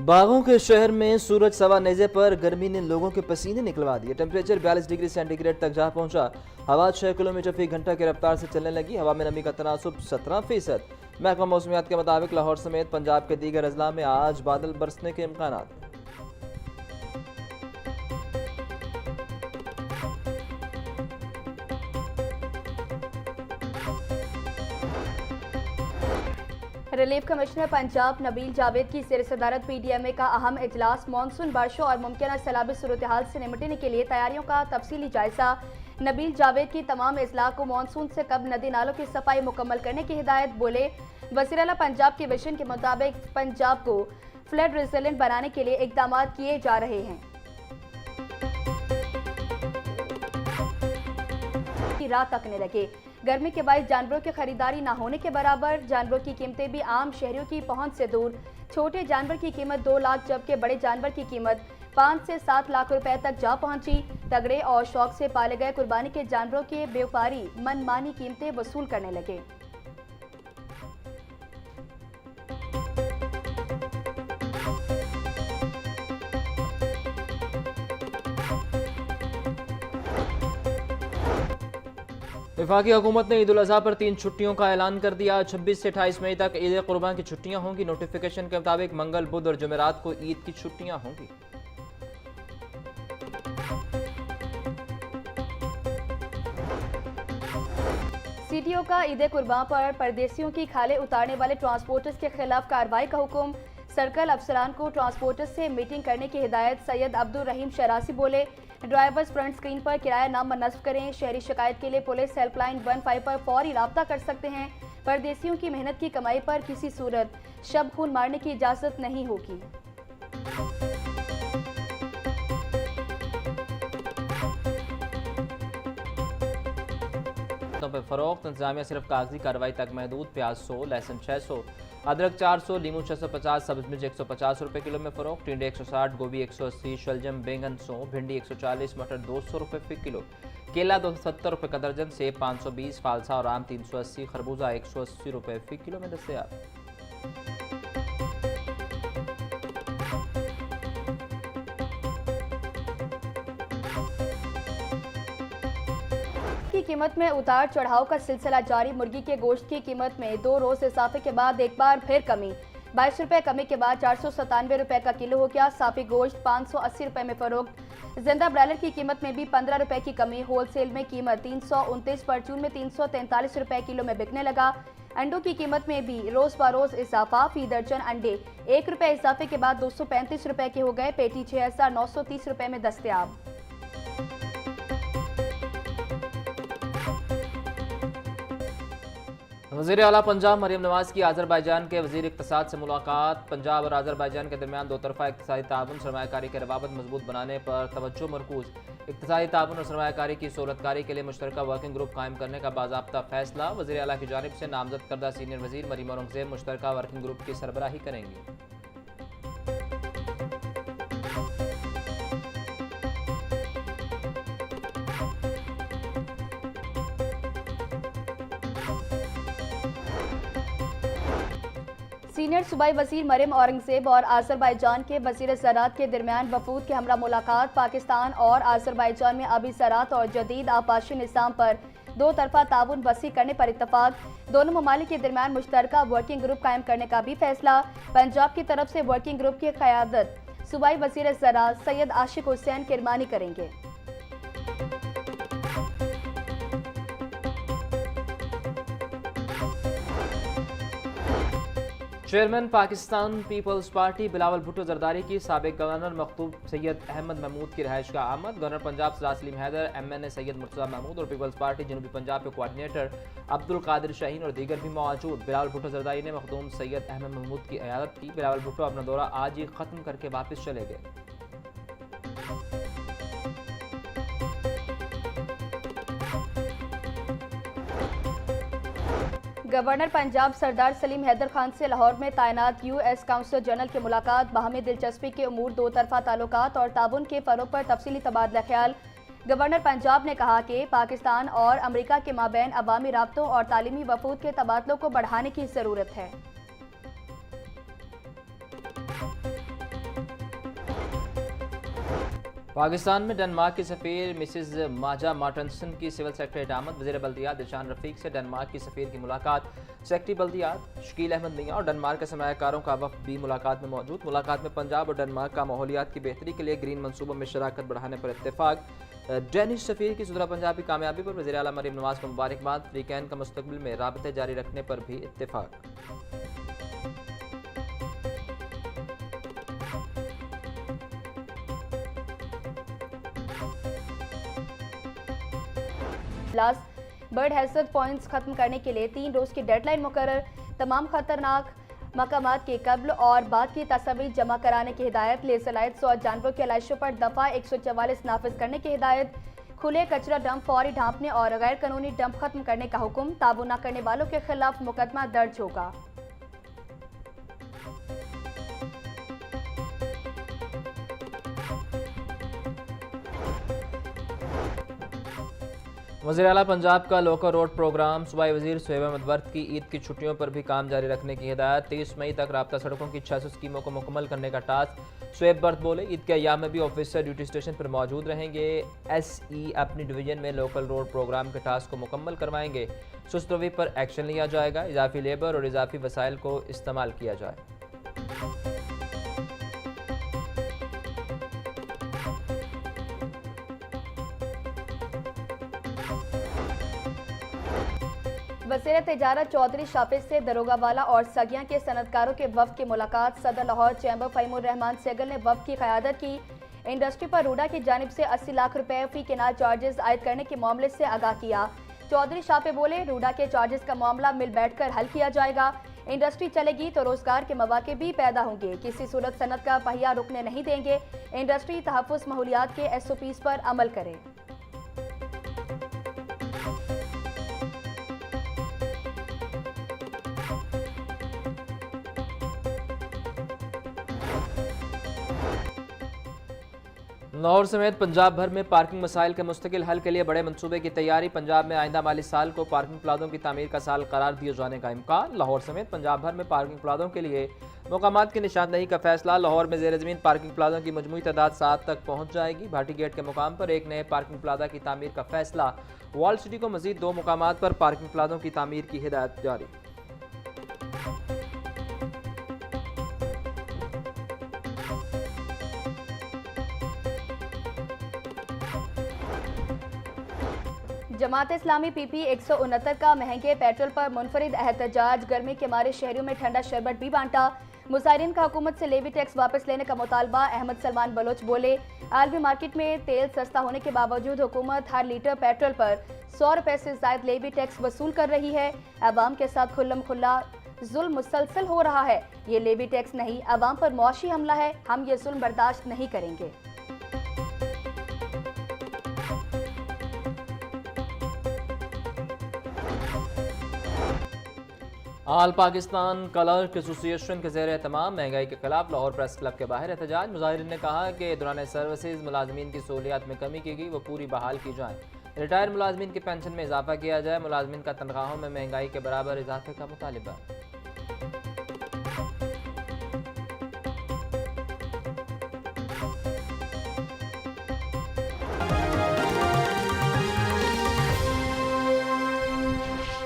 बागों के शहर में सूरज सवा नेज़े पर गर्मी ने लोगों के पसीने निकलवा दिए। टेम्परेचर 42 डिग्री सेंटीग्रेड तक जा पहुंचा। हवा 6 किलोमीटर फी घंटा की रफ्तार से चलने लगी। हवा में नमी का तनासुब 17%। महकमा मौसमियात के मुताबिक लाहौर समेत पंजाब के दीगर अजला में आज बादल बरसने के इम्कान। रिलीफ कमिश्नर पंजाब नबील जावेद की ज़ेर सदारत PDMA का अहम इजलास मॉनसून बारिशों और मुमकिन सैलाबी सूरत हाल से निपटने के लिए तैयारियों का तफसीली जायजा। नबील जावेद की तमाम अजला को मॉनसून से कब नदी नालों की सफाई मुकम्मल करने की हिदायत। बोले, वज़ीर आला पंजाब के विजन के मुताबिक पंजाब को फ्लड रेजिलेंट बनाने के लिए इकदाम किए जा रहे हैं। रात तकने लगे। गर्मी के बायस जानवरों की खरीदारी ना होने के बराबर। जानवरों की कीमतें भी आम शहरियों की पहुंच से दूर। छोटे जानवर की कीमत 2 लाख जबकि बड़े जानवर की कीमत 5 से 7 लाख रुपए तक जा पहुंची। तगड़े और शौक से पाले गए कुर्बानी के जानवरों के व्यापारी मनमानी कीमतें वसूल करने लगे। वफाकी हुकूमत ने ईद उल अज़हा पर 3 छुट्टियों का ऐलान कर दिया। 26 से 28 मई तक ईद कुर्बान की छुट्टियां होंगी। नोटिफिकेशन के मुताबिक मंगल, बुध और जुमेरात को ईद की छुट्टियां होंगी। CTO का ईद कुर्बान पर परदेसियों की खाले उतारने वाले ट्रांसपोर्टर्स के खिलाफ कार्रवाई का हुक्म। सर्कल अफसरान को ट्रांसपोर्टर्स से मीटिंग करने की हिदायत। सैयद अब्दुल रहीम शरासी बोले, ड्राइवर्स फ्रंट स्क्रीन पर किराया नाम नस्ब करें। शहरी शिकायत के लिए पुलिस हेल्पलाइन 15 पर फौरी राब्ता कर सकते हैं। परदेसियों की मेहनत की कमाई पर किसी सूरत शब खून मारने की इजाज़त नहीं होगी। पे फरोख्त इंतजामिया सिर्फ कागजी कार्रवाई तक महदूद। प्याज 100, लहसुन 600, अदरक 400, लीमू 650, सब्ज मिर्च 150 रुपए किलो में फरोख्त। टिंडे 160, गोभी 180, शलजम बैंगन 100, भिंडी 140, मटर 200 रुपए फी किलो, केला 270 रुपए का दर्जन, सेब 520, फालसा और आम 380, खरबूजा 180 रुपए फी किलो में दस्तयाब। की कीमत में उतार चढ़ाव का सिलसिला जारी। मुर्गी के गोश्त की कीमत में 2 रोज इजाफे के बाद एक बार फिर कमी। 22 रुपए कमी के बाद 497 रुपए का किलो हो गया। साफी गोश्त 580 रुपए में फरोख्त। जिंदा ब्रायलर की कीमत में भी 15 रुपए की कमी। होलसेल में कीमत 329, परचून में 343 रुपए किलो में बिकने लगा। अंडों की कीमत में भी रोज बरोज इजाफा। फी दर्जन अंडे 1 रुपए इजाफे के बाद 235 रुपए के हो गए। पेटी 6930 रुपए में दस्तयाब। वज़ीर आला पंजाब मरियम नवाज की आज़रबाईजान के वज़ीर इक़्तिसाद से मुलाकात। पंजाब और आज़रबाईजान के दरमियान 2 तरफ़ा इक़्तिसादी ताउन सरमायाकारी के रवाबत मजबूत बनाने पर तवज्जो मरकूज़। इक़्तिसादी ताउन और सरमायाकारी की सहूलतकारी के लिए मुश्तरका वर्किंग ग्रुप कायम करने का बाज़ाब्ता फैसला। वज़ीर आला की जानिब से नामज़द करदा सीनियर वज़ीर मरीम औरंगज़ेब मुश्तरका वर्किंग ग्रुप की सरबराही करेंगी। सीनियर सूबाई वज़ीर मरियम औरंगज़ेब और आज़रबाईजान के वज़ीर ज़राअत के दरमियान वफूद के हमरा मुलाकात। पाकिस्तान और आज़रबाईजान में आबी ज़राअत और जदीद आबाशी निज़ाम पर 2 तरफ़ा ताउन वसी करने पर इत्तफ़ाक। दोनों ममालिक के दरमियान मुश्तरका वर्किंग ग्रुप कायम करने का भी फैसला। पंजाब की तरफ से वर्किंग ग्रुप की क़यादत सूबाई वज़ीर ज़राअत सैयद आशिक हुसैन किरमानी करेंगे। चेयरमैन पाकिस्तान पीपल्स पार्टी बिलावल भुट्टो जरदारी की साबिक गवर्नर मखतूब सैयद अहमद महमूद की रिहाइश का आमद। गवर्नर पंजाब सरार सलीम हैदर, MNA सैयद मुर्तज़ा महमूद और पीपल्स पार्टी जनूबी पंजाब के कोऑर्डिनेटर अब्दुल कादिर शाहीन और दीगर भी मौजूद। बिलावल भुट्टो जरदारी ने मखदूम सैयद अहमद महमूद की इयादत की। बिलावल भुट्टो अपना दौरा आज ही खत्म करके वापस चले गए। गवर्नर पंजाब सरदार सलीम हैदर खान से लाहौर में तैनात US काउंसलर जनरल की मुलाकात। बाहमी दिलचस्पी के उमूर, 2 तरफ़ा ताल्लुकात और ताउन के फ़रोग़ पर तफसीली तबादला ख्याल। गवर्नर पंजाब ने कहा कि पाकिस्तान और अमरीका के माबैन अवामी राब्तों और तालीमी वफूद के तबादलों को बढ़ाने की ज़रूरत है। पाकिस्तान में डेनमार्क की सफ़ीर मिसिज माजा मार्टनसन की सिविल सेक्रेटरी आमद। वज़ीर बल्दियात दिलशान रफीक से डेनमार्क की सफ़ीर की मुलाकात। सेक्रेटरी बल्दियात शकील अहमद मियाँ और डेनमार्क के सरमायाकारों का वफ़द भी मुलाकात में मौजूद। मुलाकात में पंजाब और डेनमार्क का माहौलियात की बेहतरी के लिए ग्रीन मनसूबों में शराकत बढ़ाने पर इत्तेफाक। डेनिश सफ़ीर की सुधरा पंजाब की कामयाबी पर वज़ीर आला मरीम नवाज़ को मुबारकबाद। फ्रीकैन का मुस्तकबिल में राबते जारी रखने पर भी इत्तेफाक। बर्ड हैजर्ड पॉइंट्स खत्म करने के लिए 3 रोज की डेडलाइन मुकर्रर। तमाम खतरनाक मकामात के कब्ल और बाद की तस्वीर जमा कराने की हिदायत। लेसलाइट्स और जानवरों के लाइशों पर दफ़ा 144 नाफिज करने की हिदायत। खुले कचरा डंप फौरी ढांपने और गैर कानूनी डंप खत्म करने का हुक्म। ताबू न करने वालों के खिलाफ मुकदमा दर्ज होगा। वज़ीर आला पंजाब का लोकल रोड प्रोग्राम। सूबाई वज़ीर शोएब अहमद वर्द की ईद की छुट्टियों पर भी काम जारी रखने की हिदायत। 23 मई तक राब्ता सड़कों की 600 स्कीमों को मुकम्मल करने का टास्क। शोएब वर्द बोले, ईद के अय्याम में भी ऑफिसर ड्यूटी स्टेशन पर मौजूद रहेंगे। SE अपनी डिवीजन में लोकल रोड प्रोग्राम के टास्क को मुकम्मल करवाएंगे। सुस्त रवि पर एक्शन लिया जाएगा। इजाफी लेबर और इजाफी वसाइल को इस्तेमाल किया जाए। वज़ीर तिजारत चौधरी शाफिज से दरोगावाला और सगियां के सनतकारों के वफ़द की मुलाकात। सदर लाहौर चैम्बर फ़हीमुर रहमान सेगल ने वफ़द की क़यादत की। इंडस्ट्री पर रूडा की जानिब से 80 लाख रुपए फ़ी केनाल चार्जेस आयद करने के मामले से आगाह किया। चौधरी शाफे बोले, रूडा के चार्जेस का मामला मिल बैठकर हल किया जाएगा। इंडस्ट्री चलेगी तो रोजगार के मौके भी पैदा होंगे। किसी सूरत सनत का पहिया रुकने नहीं देंगे। इंडस्ट्री तहफ़्फ़ुज़ माहौलियात के SOPs पर अमल करे। लाहौर समेत पंजाब भर में पार्किंग मसाइल के मुस्तकिल हल के लिए बड़े मंसूबे की तैयारी। पंजाब में आइंदा माली साल को पार्किंग प्लाजों की तामीर का साल करार दिए जाने का इम्कान। लाहौर समेत पंजाब भर में पार्किंग प्लाजों के लिए मकामात की निशानदही का फैसला। लाहौर में ज़ेर ज़मीन पार्किंग प्लाजों की मजमूई तादाद 7 तक पहुँच जाएगी। भाटी गेट के मुकाम पर एक नए पार्किंग प्लाजा की तामीर का फैसला। वॉल सिटी को मजीद 2 मुकामात पर पार्किंग प्लाजों की तामीर की हिदायत जारी। जमात इस्लामी PP 169 का महंगे पेट्रोल पर मुनफरिद एहतजाज। गर्मी के मारे शहरियों में ठंडा शरबत भी बांटा। मुजाहिरीन का हुकूमत से लेवी टैक्स वापस लेने का मुतालबा। अहमद सलमान बलोच बोले, आलमी मार्केट में तेल सस्ता होने के बावजूद हुकूमत हर लीटर पेट्रोल पर 100 रुपए से ज्यादा लेवी टैक्स वसूल कर रही है। अवाम के साथ खुल्लम खुल्ला जुल्म मुसलसल हो रहा है। ये लेवी टैक्स नहीं, अवाम पर मुआशी हमला है। हम ये जुल्म बर्दाश्त नहीं करेंगे। आल पाकिस्तान क्लर्क एसोसिएशन के ज़ेर एहतमाम महंगाई के खिलाफ लाहौर प्रेस क्लब के बाहर एहतजाज। मुजाहिरीन ने कहा कि दौरान सर्विसेज मुलाजमीन की सहूलियात में कमी की गई, वो पूरी बहाल की जाए। रिटायर मुलाजमीन की पेंशन में इजाफा किया जाए। मुलाजमीन का तनख्वाहों में महंगाई के बराबर इजाफे का मुतालबा।